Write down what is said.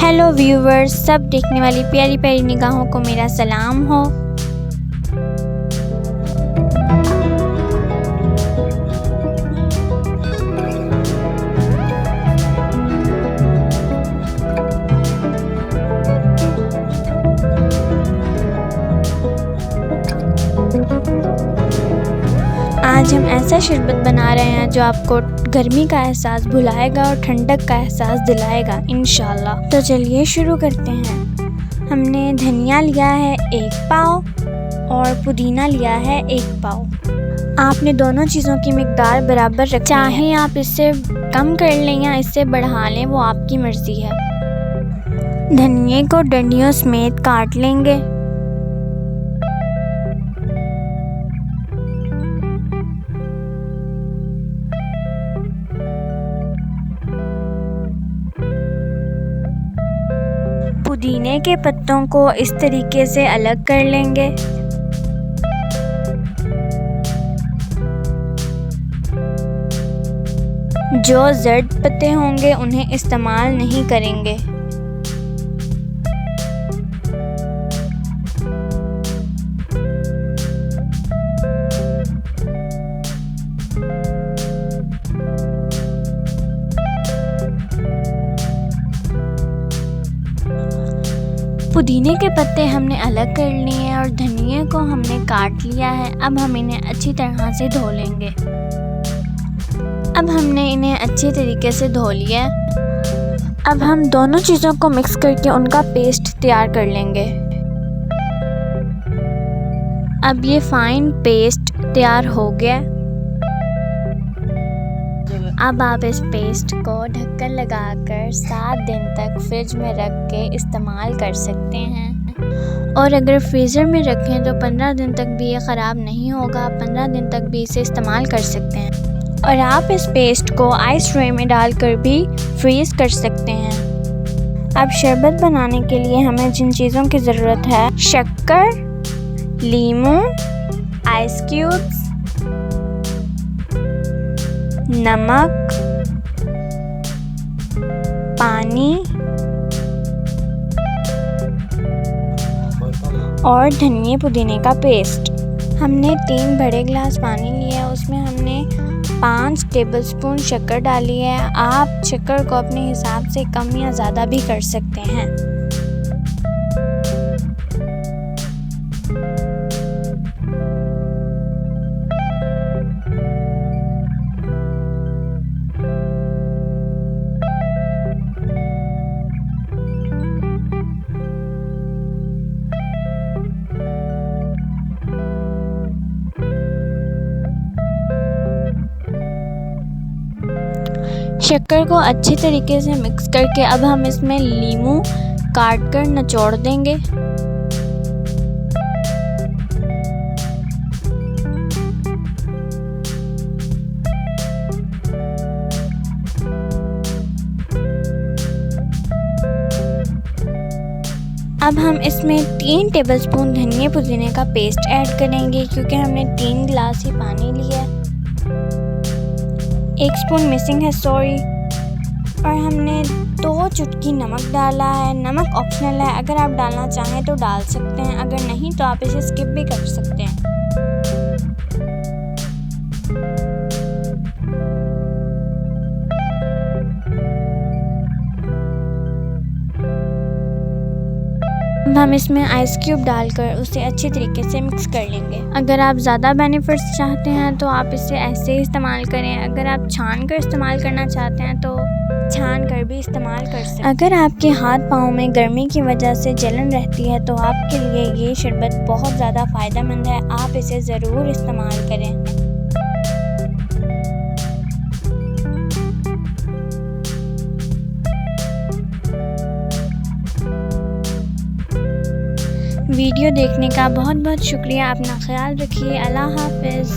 Hello viewers, सब देखने वाली प्यारी प्यारी निगाहों को मेरा सलाम हो। आज हम ऐसा शरबत बना रहे हैं जो आपको गर्मी का एहसास भुलाएगा और ठंडक का एहसास दिलाएगा इंशाल्लाह। तो चलिए शुरू करते हैं। हमने धनिया लिया है 1 पाव और पुदीना लिया है 1 पाव। आपने दोनों चीज़ों की मिकदार बराबर रखनी है। चाहे आप इससे कम कर लें या इससे बढ़ा लें, वो आपकी मर्ज़ी है। धनिये को डंडियों समेत काट लेंगे। पुदीने के पत्तों को इस तरीके से अलग कर लेंगे। जो जर्द पत्ते होंगे उन्हें इस्तेमाल नहीं करेंगे। पुदीने के पत्ते हमने अलग कर लिए हैं और धनिये को हमने काट लिया है। अब हम इन्हें अच्छी तरह से धो लेंगे। अब हमने इन्हें अच्छे तरीके से धो लिया है। अब हम दोनों चीज़ों को मिक्स करके उनका पेस्ट तैयार कर लेंगे। अब ये फाइन पेस्ट तैयार हो गया। अब आप इस पेस्ट को ढक्कन लगाकर 7 दिन तक फ्रिज में रख के इस्तेमाल कर सकते हैं। और अगर फ्रीज़र में रखें तो 15 दिन तक भी ये ख़राब नहीं होगा। 15 दिन तक भी इसे इस्तेमाल कर सकते हैं। और आप इस पेस्ट को आइस ट्रे में डालकर भी फ्रीज़ कर सकते हैं। अब शरबत बनाने के लिए हमें जिन चीज़ों की ज़रूरत है: शक्कर, लीमू, आइस क्यूब्स, नमक, पानी और धनिए पुदीने का पेस्ट। हमने 3 बड़े गिलास पानी लिया, उसमें हमने 5 टेबलस्पून शक्कर डाली है। आप शक्कर को अपने हिसाब से कम या ज़्यादा भी कर सकते हैं। शक्कर को अच्छे तरीके से मिक्स करके अब हम इसमें लीमू काट कर निचोड़ देंगे। अब हम इसमें 3 टेबलस्पून धनिया पुदीने का पेस्ट ऐड करेंगे, क्योंकि हमने 3 गिलास ही पानी लिया है। 1 स्पून मिसिंग है, सॉरी। और हमने 2 चुटकी नमक डाला है। नमक ऑप्शनल है, अगर आप डालना चाहें तो डाल सकते हैं, अगर नहीं तो आप इसे स्किप भी कर सकते हैं। अब हम इसमें आइस क्यूब डालकर उसे अच्छे तरीके से मिक्स कर लेंगे। अगर आप ज़्यादा बेनिफिट्स चाहते हैं तो आप इसे ऐसे ही इस्तेमाल करें। अगर आप छान कर इस्तेमाल करना चाहते हैं तो छान कर भी इस्तेमाल कर सकते हैं। अगर आपके हाथ पाँव में गर्मी की वजह से जलन रहती है तो आपके लिए ये शरबत बहुत ज़्यादा फ़ायदेमंद है। आप इसे ज़रूर इस्तेमाल करें। वीडियो देखने का बहुत बहुत शुक्रिया। अपना ख्याल रखिए। अल्लाह हाफ़िज़।